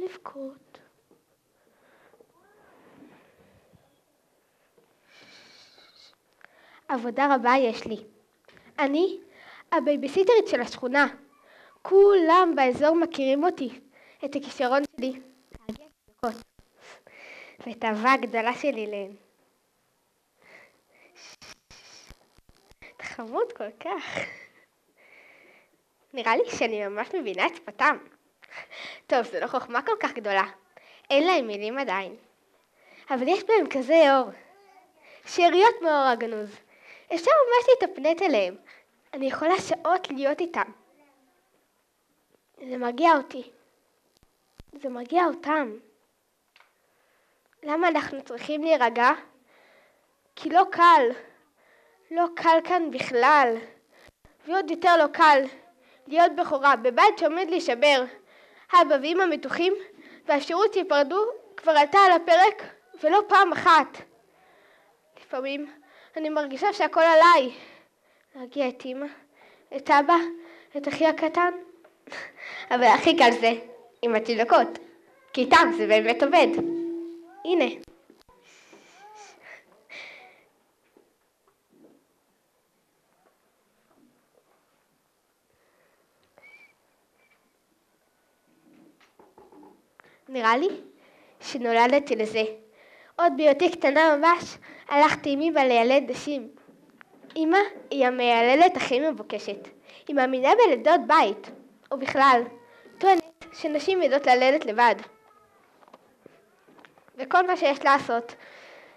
לבכות. עבודה רבה יש לי. אני הבייביסיטרית של השכונה. כולם באזור מכירים אותי, את הכישרון שלי להגיע לבכות, ואת האהבה הגדולה שלי להן. אתה חמוד כל כך. נראה לי שאני ממש מבינה את שפתם. טוב, זו לא חוכמה כל כך גדולה. אין להם מילים עדיין. אבל יש בהם כזה אור. שאריות מאור הגנוז. אפשר ממש להתאפנט אליהם. אני יכולה שעות להיות איתם. זה מרגיע אותי. זה מרגיע אותם. למה אנחנו צריכים להירגע? כי לא קל. לא קל כאן בכלל. ועוד יותר לא קל להיות בחורה בבית שעומד להישבר. אבא ואמא מתוחים, והאפשרות שיפרדו כבר עלתה על הפרק, ולא פעם אחת. לפעמים אני מרגישה שהכל עליי. להרגיע את אמא, את אבא, את אחי הקטן. אבל הכי קל זה עם התינוקות, כי איתם זה באמת עובד. הנה. נראה לי שנולדתי לזה. עוד בהיותי קטנה ממש הלכתי עם אמא לילד נשים. אמא היא המיילדת הכי מבוקשת. היא מאמינה בלידות בית, ובכלל טוענת שנשים יודעות ללדת לבד. וכל מה שיש לעשות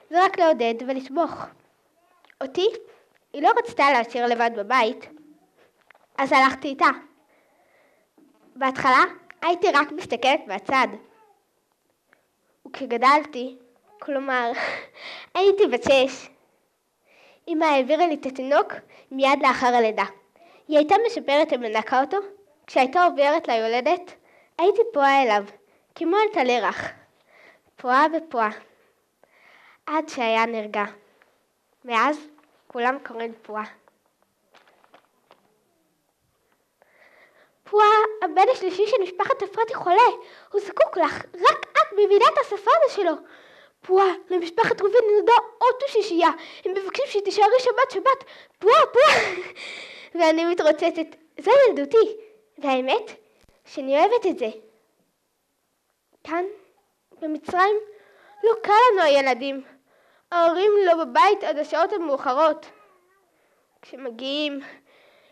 זה רק לעודד ולתמוך. אותי היא לא רצתה להשאיר לבד בבית, אז הלכתי איתה. בהתחלה הייתי רק מסתכלת מהצד. וכגדלתי, כלומר, הייתי בת 6. אמא העבירה לי את התינוק מיד לאחר הלידה. היא הייתה משפרת ומנקה אותו. כשהייתה עוברת ליולדת, הייתי פועה אליו, כמו על תלרח. פועה ופועה. עד שהיה נרגע. מאז כולם קוראים פועה. פועה, הבן השלישי של משפחת אפרתי חולה. הוא זקוק לך, רק את מבינה את השפה הזה שלו. פועה, למשפחת ראובן נולדה עוד שישייה. הם מבקשים שתישארי שבת. פועה. ואני מתרוצצת. זה ילדותי. והאמת, שאני אוהבת את זה. כאן, במצרים, לא קל לנו הילדים. ההורים לא בבית עד השעות המאוחרות. כשמגיעים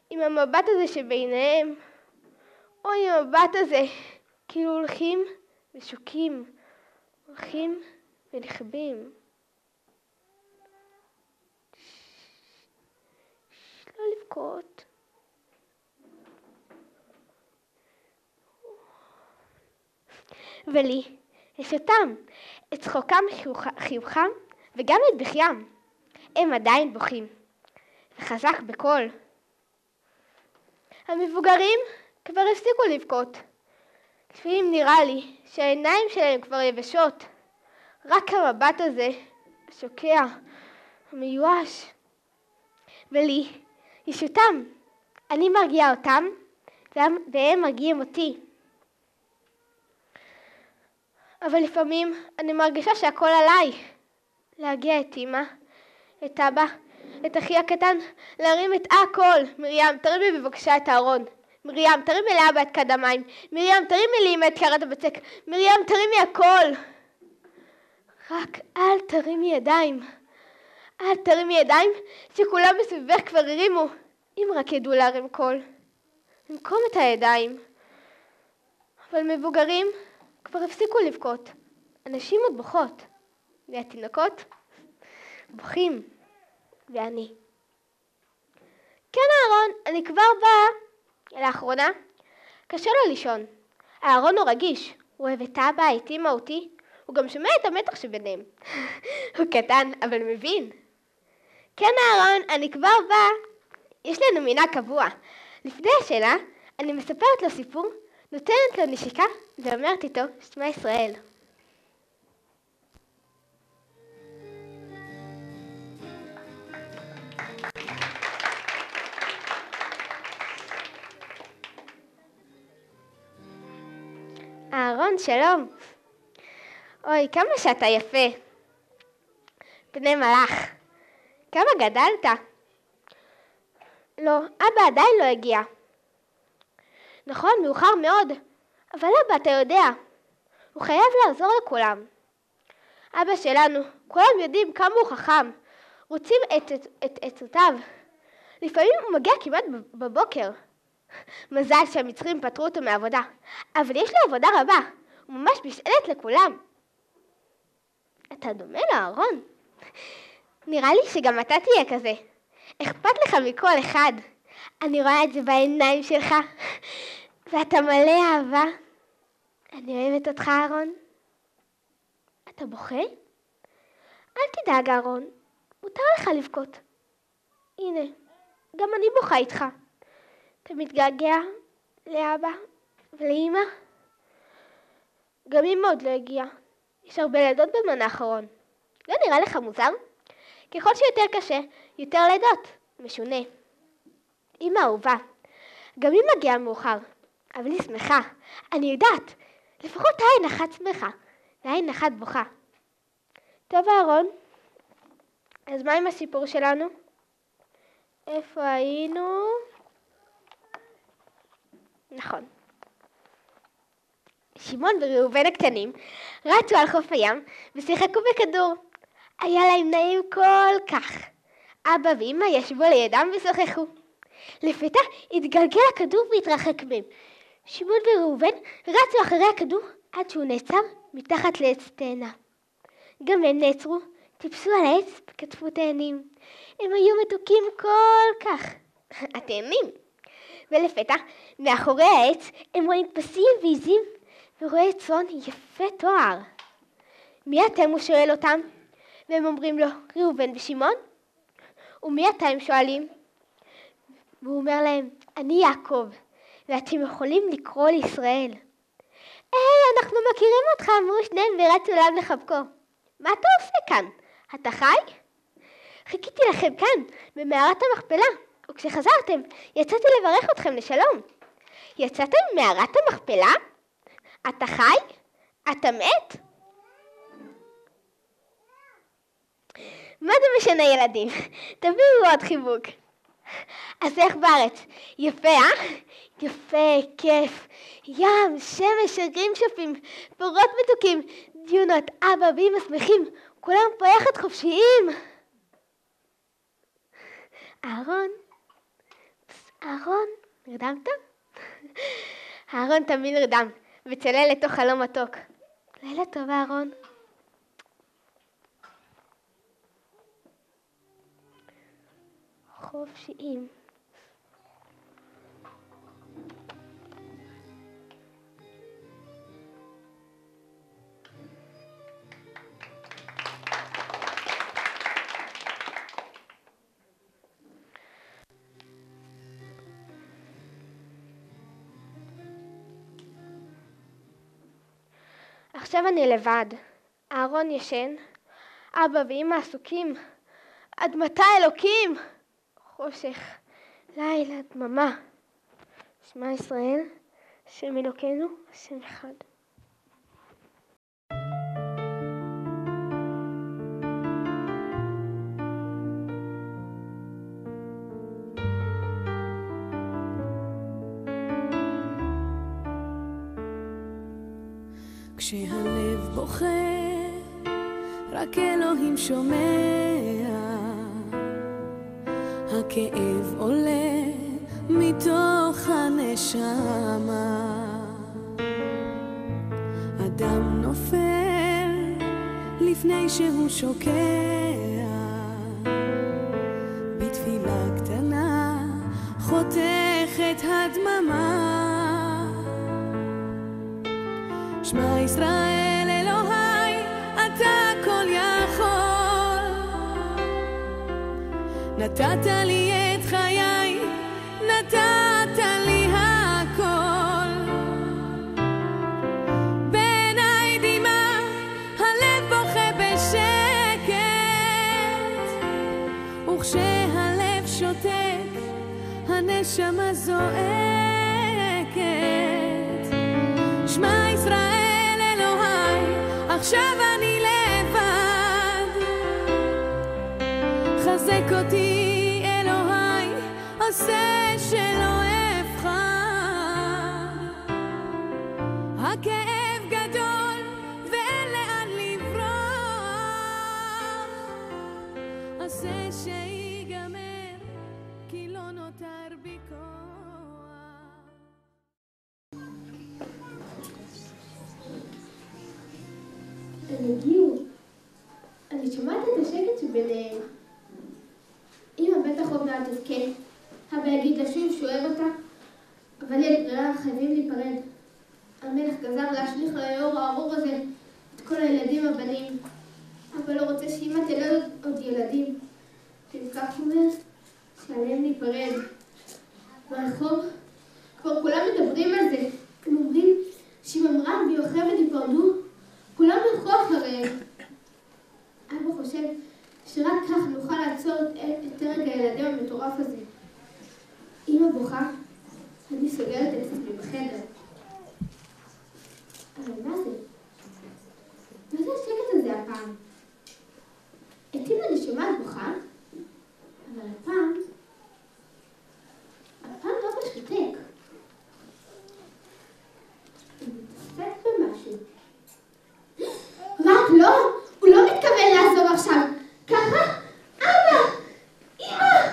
עם המבט הזה שביניהם, או עם המבט הזה, כאילו הולכים ושוקים, הולכים ונכבים. לא לבכות. ולי יש אותם, את צחוקם, חיוכם וגם את בכיים. הם עדיין בוכים, וחזק בקול. המבוגרים כבר הפסיקו לבכות. לפעמים נראה לי שהעיניים שלהם כבר יבשות. רק המבט הזה, השוקע, המיואש. ולי יש אותם. אני מרגיעה אותם, והם מרגיעים אותי. אבל לפעמים אני מרגישה שהכל עליי. להגיע את אמא, את אבא, את אחי הקטן, להרים את הכל. מרים, תרימי בבקשה את הארון. מרים, תרימי לאבא את כד המים. מרים, תרימי לאמא את קערת הבצק. מרים, תרימי הכל. רק אל תרימי ידיים. אל תרימי ידיים שכולם מסביבך כבר הרימו. אם רק ידעו להרים קול. במקום את הידיים. אבל מבוגרים כבר הפסיקו לבכות. אנשים עוד בוכות. והתינוקות בוכים. ואני. כן אהרון, אני כבר באה. לאחרונה קשה לו לישון. אהרון הוא רגיש. הוא אוהב את אבא, את אמא, אותי. הוא גם שומע את המתח שביניהם. הוא קטן, אבל מבין. כן אהרון, אני כבר באה. יש לנו מינה קבוע. לפני השינה, אני מספרת לו סיפור, נותנת לו נשיקה, ואומרת איתו, שמע ישראל. אהרון אהרון, שלום. אוי, כמה שאתה יפה. פני מלאך. כמה גדלת? לא, אבא עדיין לא הגיע. נכון, מאוחר מאוד. אבל אבא, אתה יודע, הוא חייב לעזור לכולם. אבא שלנו, כולם יודעים כמה הוא חכם. רוצים את עצותיו. לפעמים הוא מגיע כמעט בבוקר. מזל שהמצרים פטרו אותו מעבודה. אבל יש לו עבודה רבה. הוא ממש משענת לכולם. אתה דומה לאהרון. נראה לי שגם אתה תהיה כזה. אכפת לך מכל אחד. אני רואה את זה בעיניים שלך. ואתה מלא אהבה. אני אוהבת אותך, אהרון. אתה בוכה? אל תדאג, אהרון. מותר לך לבכות. הנה, גם אני בוכה איתך. אתה מתגעגע לאבא ולאמא? גם אמא עוד לא הגיעה. יש הרבה לידות בזמן האחרון. לא נראה לך מוזר? ככל שיותר קשה, יותר לידות. משונה. אמא אהובה. גם היא מגיעה מאוחר. אבל היא שמחה. אני יודעת. לפחות עין אחת שמחה. ועין אחת בוכה. טוב, אהרון. אז מה עם הסיפור שלנו? איפה היינו? נכון. שמעון וראובן הקטנים רצו על חוף הים ושיחקו בכדור. היה להם נעים כל כך. אבא ואמא ישבו לידם ושוחחו. לפתע התגלגל הכדור והתרחק מהם. שמעון וראובן רצו אחרי הכדור עד שהוא נעצר מתחת לעץ תאנה. גם הם נעצרו, טיפסו על העץ וכתפו תאנים. הם היו מתוקים כל כך. התאנים. ולפתע, מאחורי העץ, הם רואים פסים ועיזים ורואי צאן יפה תואר. מי אתם? הוא שואל אותם. והם אומרים לו, ראובן ושמעון. ומי אתה? הם שואלים. והוא אומר להם, אני יעקב, ואתם יכולים לקרוא לישראל. אנחנו מכירים אותך, אמרו שניהם ורצו אליו לחבקו. מה אתה עושה כאן? אתה חי? חיכיתי לכם כאן, במערת המכפלה, וכשחזרתם, יצאתי לברך אתכם לשלום. יצאתם ממערת המכפלה? אתה חי? אתה מת? מה זה משנה, ילדים? תביאו עוד חיבוק. אז איך בארץ? יפה, יפה, כיף. ים, שמש, רגעים שפים, פירות מתוקים, דיונות, אבא ואמא שמחים, כולם פה יחד חופשיים. אהרון, אהרון, נרדמת? אהרון תמיד נרדם, וצלל לתוך חלום מתוק. לילה טוב, אהרון. חופשיים. עכשיו אני לבד. אהרון ישן. אבא ואמא עסוקים. עד מתי, אלוקים? חושך, לילה, דממה. שמע ישראל, השם אלוקינו, השם אחד. כשהלב בוכה, רק אלוהים שומע. הכאב עולה מתוך הנשמה. אדם נופל לפני שהוא שוקע. בתפילה קטנה חותכת הדממה. שמע ישראל אלוהי, אתה כל יכול. נתת לי את חיי, נתת לי הכל. בעיניי דמעה, הלב בוכה בשקט. וכשהלב שותק, הנשמה זועקת. שמע ישראל עכשיו אני לבד. חזק אותי אלוהי, עושה שלא אבחר. הכאב גדול ואין לאן לברוח, עושה שיגמר כי לא נותר בי כוח. הם הגיעו. אני שומעת את השקט שביניהם. אמא בטח עוד מעט תבכה. אבא יגיד לה שוב שהוא אוהב אותה, אבל אין ברירה, חייבים להיפרד. המלך גזר להשליך ליאור הארור הזה את כל הילדים הבנים. אבא לא רוצה שאמא תלד עוד ילדים. וכך אומר שעליהם להיפרד. ברחוב כבר כולם מדברים על זה. הם אומרים שאם אמרם ויוכבד ייפרדו, כולם ילכו אחריהם. אבא חושב שרק כך נוכל לעצור את הרג הילדים המטורף הזה. אמא בוכה, אני סוגרת את עצמי בחדר. אבל מה זה? מה זה השקט הזה הפעם? את אמא אני שומעת בוכה, אבל הפעם לא בשותק. היא מתעסק במשהו. רק לא, הוא לא מתכוון לעזוב עכשיו. ככה? אבא! אמא!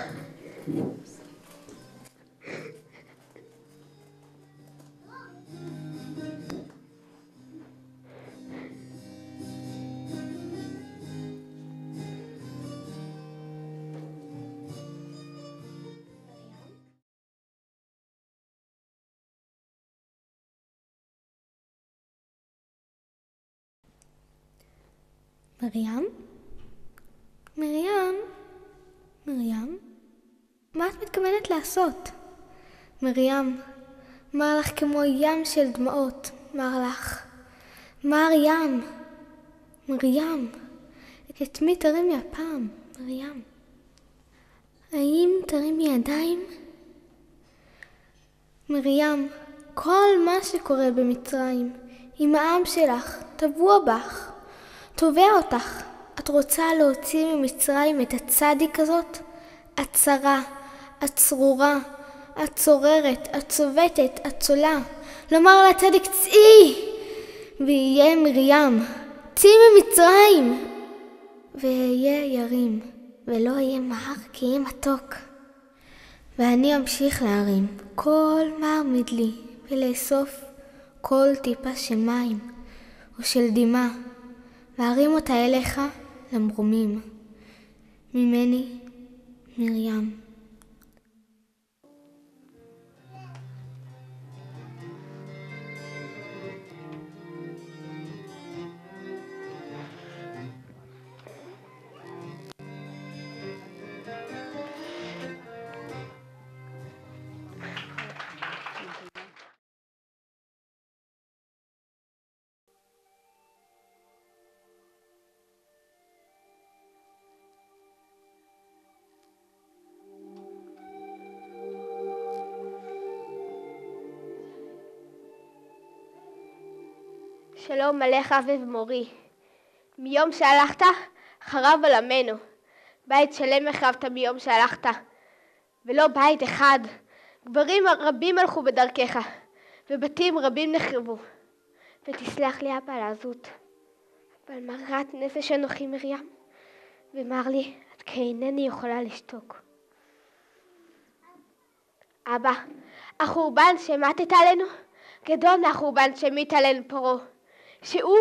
מרים? מרים? מרים? מה את מתכוונת לעשות? מרים, מר לך כמו ים של דמעות, מר לך. מר ים. מרים, את מי תרימי הפעם, מרים? האם תרימי ידיים? מרים, כל מה שקורה במצרים, עם העם שלך, טבוע בך. תובע אותך. את רוצה להוציא ממצרים את הצדיק הזאת? את צרה, את צרורה, את צוררת, את צובטת, את צולה. לומר לצדיק צאי, ויהיה מרים, צאי ממצרים. ויהיה ירים, ולא יהיה מר כי יהיה מתוק. ואני אמשיך להרים כל מר מדלי, ולאסוף כל טיפה של מים או של דמעה, להרים אותה אליך למרומים. ממני, מרים. שלום עליך אבי ומורי. מיום שהלכת חרב עולמנו. בית שלם החרבת מיום שהלכת, ולא בית אחד. גברים רבים הלכו בדרכך, ובתים רבים נחרבו. ותסלח לי אבא על העזות, אבל מרת נפש אנוכי מרים, ואמר לי עד כי אינני יכולה לשתוק. אבא, החורבן שמטת עלינו גדול מהחורבן שמית עלינו פרעה, שהוא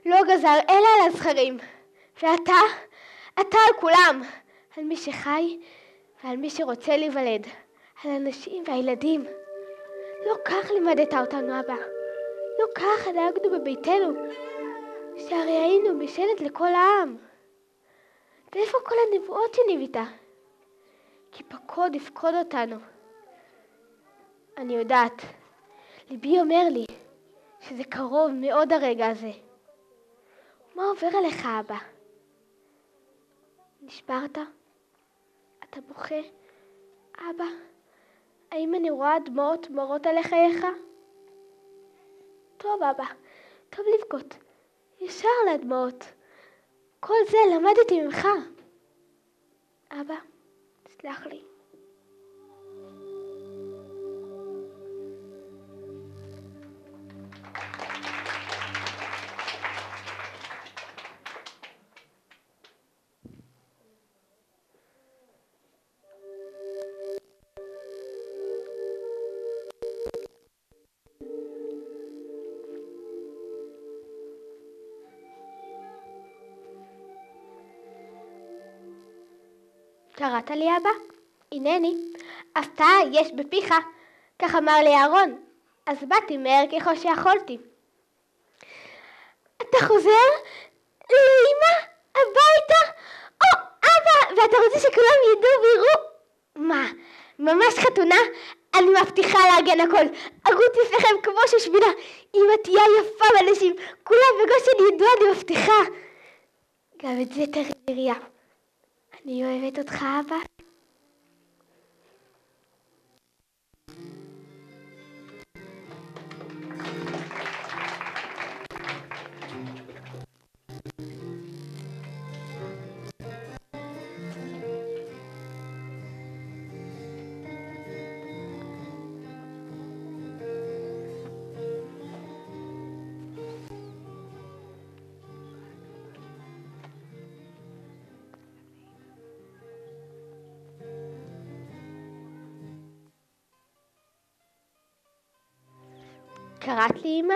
לא גזר אלא על הזכרים, ואתה על כולם, על מי שחי ועל מי שרוצה להיוולד, על הנשים והילדים. לא כך לימדת אותנו אבא, לא כך דאגנו בביתנו, שהרי היינו משענת לכל העם. ואיפה כל הנבואות שניבאת? כי פקוד יפקוד אותנו. אני יודעת, ליבי אומר לי שזה קרוב מאוד הרגע הזה. מה עובר עליך אבא? נשברת? אתה בוכה? אבא, האם אני רואה דמעות מורות עלי חייך? טוב אבא, טוב לבכות. ישר לדמעות. כל זה למדתי ממך. אבא, סלח לי. קראת לי אבא? הנני, הפתעה יש בפיך, כך אמר לי אהרון, אז באתי מהר ככל שיכולתי. אתה חוזר? לאמא? הביתה? או, אבא, ואתה רוצה שכולם ידעו ויראו? מה, ממש חתונה? אני מבטיחה להגן הכל, ארוץ לפניכם כמו ששבילה, אמא תהיה יפה באנשים, כולם בגושן ידעו, אני מבטיחה. גם את זה תראי מרים. אני אוהבת אותך, אבא. קראת לי אמא?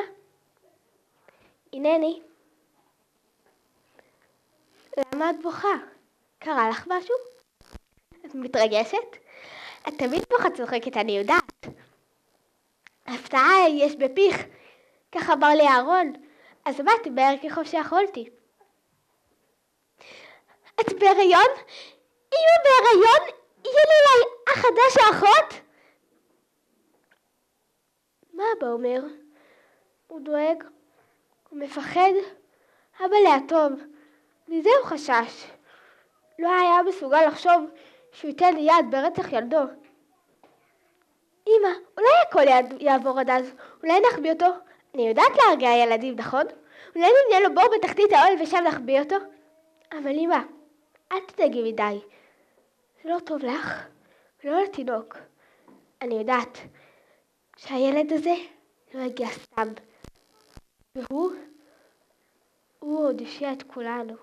הנני. למה את בוכה? קרה לך משהו? את מתרגשת? את תמיד בוכה צוחקת, אני יודעת. הפתעה יש בפיך, כך אמר לי אהרון, אז באתי מהר ככל שיכולתי. את בהיריון? אמא בהיריון? יהיה לי אולי אח חדש או אחות? מה אבא אומר? הוא דואג, הוא מפחד. אבא ליתום, מזה הוא חשש. לא היה מסוגל לחשוב שהוא ייתן לי יד ברצח ילדו. אמא, אולי הכל יעבור עד אז, אולי נחביא אותו? אני יודעת להרגיע ילדים, נכון? אולי נבנה לו בור בתחתית האוהל ושם נחביא אותו? אבל אמא, אל תדאגי מדי. זה לא טוב לך, לא לתינוק. אני יודעת שהילד הזה לא הגיע סתם. והוא עוד יושיע את כולנו.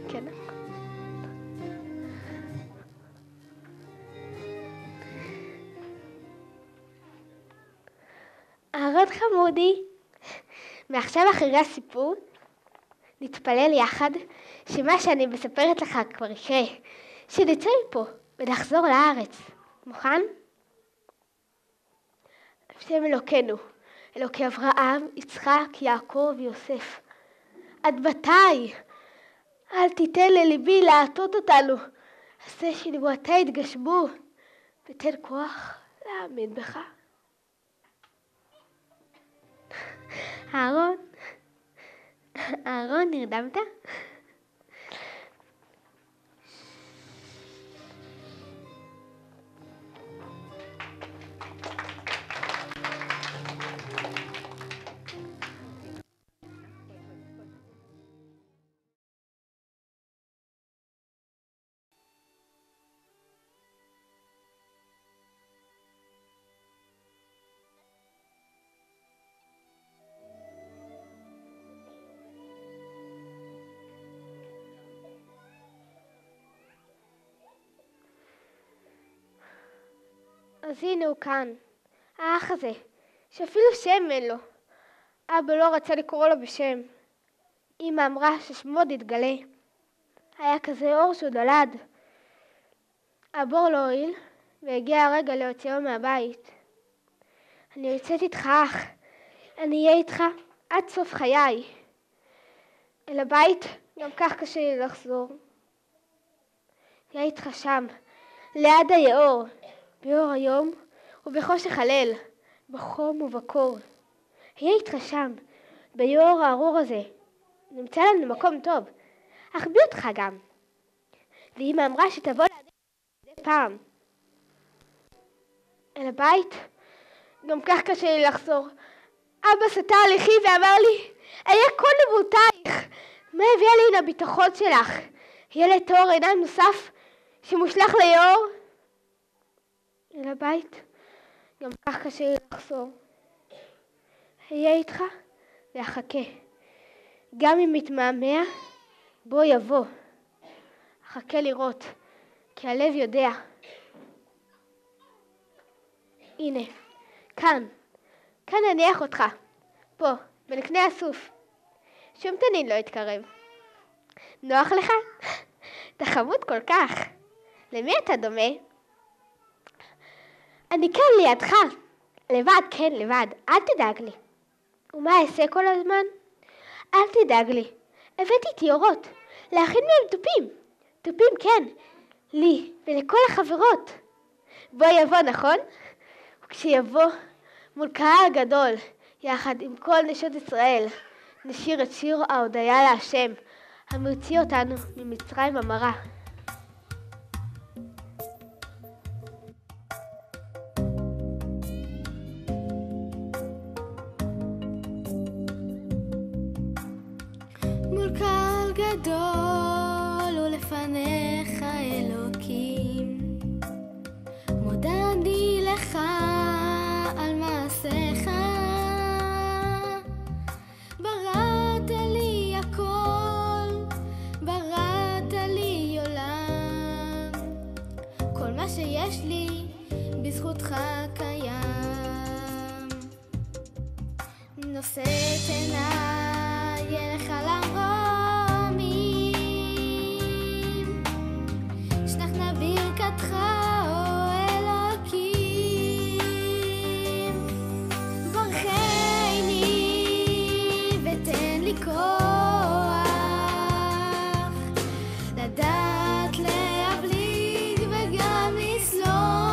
כן. אהרון חמודי, מעכשיו אחרי הסיפור נתפלל יחד שמה שאני מספרת לך כבר יקרה, שנצא מפה ונחזור לארץ. מוכן? השם אלוקינו, אלוקי אברהם, יצחק, יעקב ויוסף, עד מתי? אל תיתן לליבי להטות אותנו, עשה שנבואתה יתגשמו, ותן כוח להאמין בך. אהרון, נרדמת? אז הנה הוא כאן, האח הזה, שאפילו שם אין לו. אבא לא רצה לקרוא לו בשם. אמא אמרה ששמו עוד יתגלה. היה כזה אור שהוא נולד. הבור לא הועיל, והגיע הרגע להוציאו מהבית. אני יוצאת איתך, אח. אני אהיה איתך עד סוף חיי. אל הבית גם כך קשה לי לחזור. אהיה איתך שם, ליד היאור. באור היום ובחושך הליל, בחום ובקור. היה איתך שם, ביאור הארור הזה. נמצא לנו מקום טוב. אחביא אותך גם. ואמא אמרה שתבוא לידי פעם. אל הבית? גם כך קשה לי לחזור. אבא סטה על לחי ואמר לי, אהיה כל נבואותייך. מה הביאה לי הנה הביטחון שלך? ילד תואר עיניים נוסף שמושלך ליאור? אל הבית? גם כך קשה לי לחזור. אהיה איתך ואחכה. גם אם מתמהמה, בוא יבוא. אחכה לראות, כי הלב יודע. הנה, כאן אניח אותך. פה, בין קנה הסוף. שום תנין לא יתקרב. נוח לך? אתה חמוד כל כך. למי אתה דומה? אני כאן לידך. לבד, כן, לבד. אל תדאג לי. ומה אעשה כל הזמן? אל תדאג לי. הבאתי תיאורות. להכין מהם תופים. תופים, כן. לי ולכל החברות. בוא יבוא, נכון? וכשיבוא מול קהל גדול, יחד עם כל נשות ישראל, נשיר את שיר ההודיה להשם, המוציא אותנו ממצרים המרה. מול קהל גדול ולפניך אלוקים, מודה אני לך על מעשיך. בראת לי הכל, בראת לי עולם, כל מה שיש לי בזכותך קיים. נושאת עיניי אליך למרומים, שנח נא ברכתך או אלוקים. ברכני ותן לי כוח לדעת להבליג וגם לסלוח.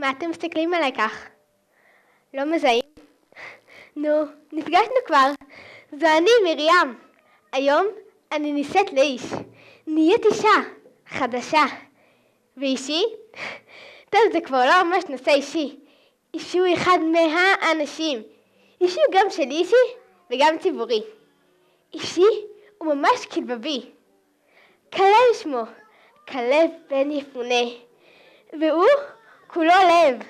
מה אתם מסתכלים עליי כך? לא מזהים? נו, נפגשנו כבר. זו אני, מרים. היום אני נישאת לאיש. נהיית אישה חדשה. ואישי? טוב, זה כבר לא ממש נושא אישי. אישי הוא אחד מהאנשים. אישי הוא גם של אישי וגם ציבורי. אישי הוא ממש כלבבי. כלב שמו, כלב בן יפונה. והוא כולו לב.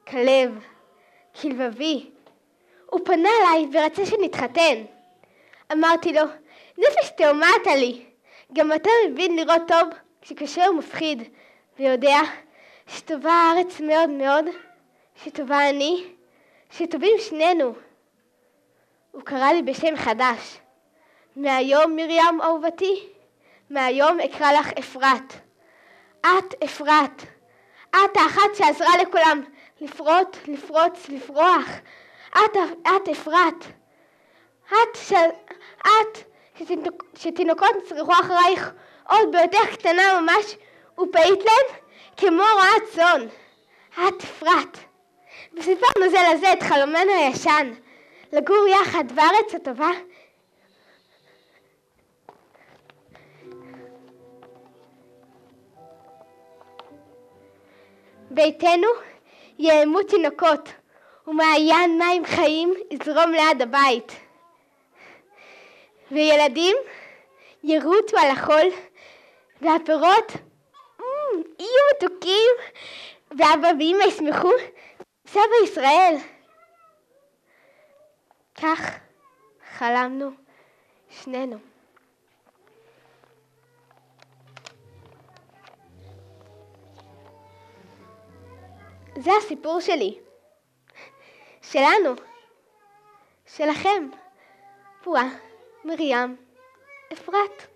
כלב, כלבבי. הוא פנה אליי ורצה שנתחתן. אמרתי לו, נפש תאומה אתה לי. גם אתה מבין לראות טוב כשקשה ומפחיד. ויודע שטובה הארץ מאוד מאוד, שטובה אני, שטובים שנינו. הוא קרא לי בשם חדש. מהיום, מרים אהובתי, מהיום אקרא לך אפרת. את אפרת. את האחת שעזרה לכולם לפרוט, לפרוץ, לפרוח. את אפרת. את שתינוקות נצרכו אחרייך עוד ביותר קטנה ממש ופעית להם כמו רעת צאן. את אפרת. וסיפרנו זה לזה את חלומנו הישן, לגור יחד בארץ הטובה. ביתנו יאמו תינוקות, ומעיין מים חיים יזרום ליד הבית. וילדים ירוצו על החול, והפירות יהיו מתוקים, ואבא ואמא ישמחו, סבא ישראל. כך חלמנו שנינו. זה הסיפור שלי. שלנו. שלכם. פועה, מרים, אפרת.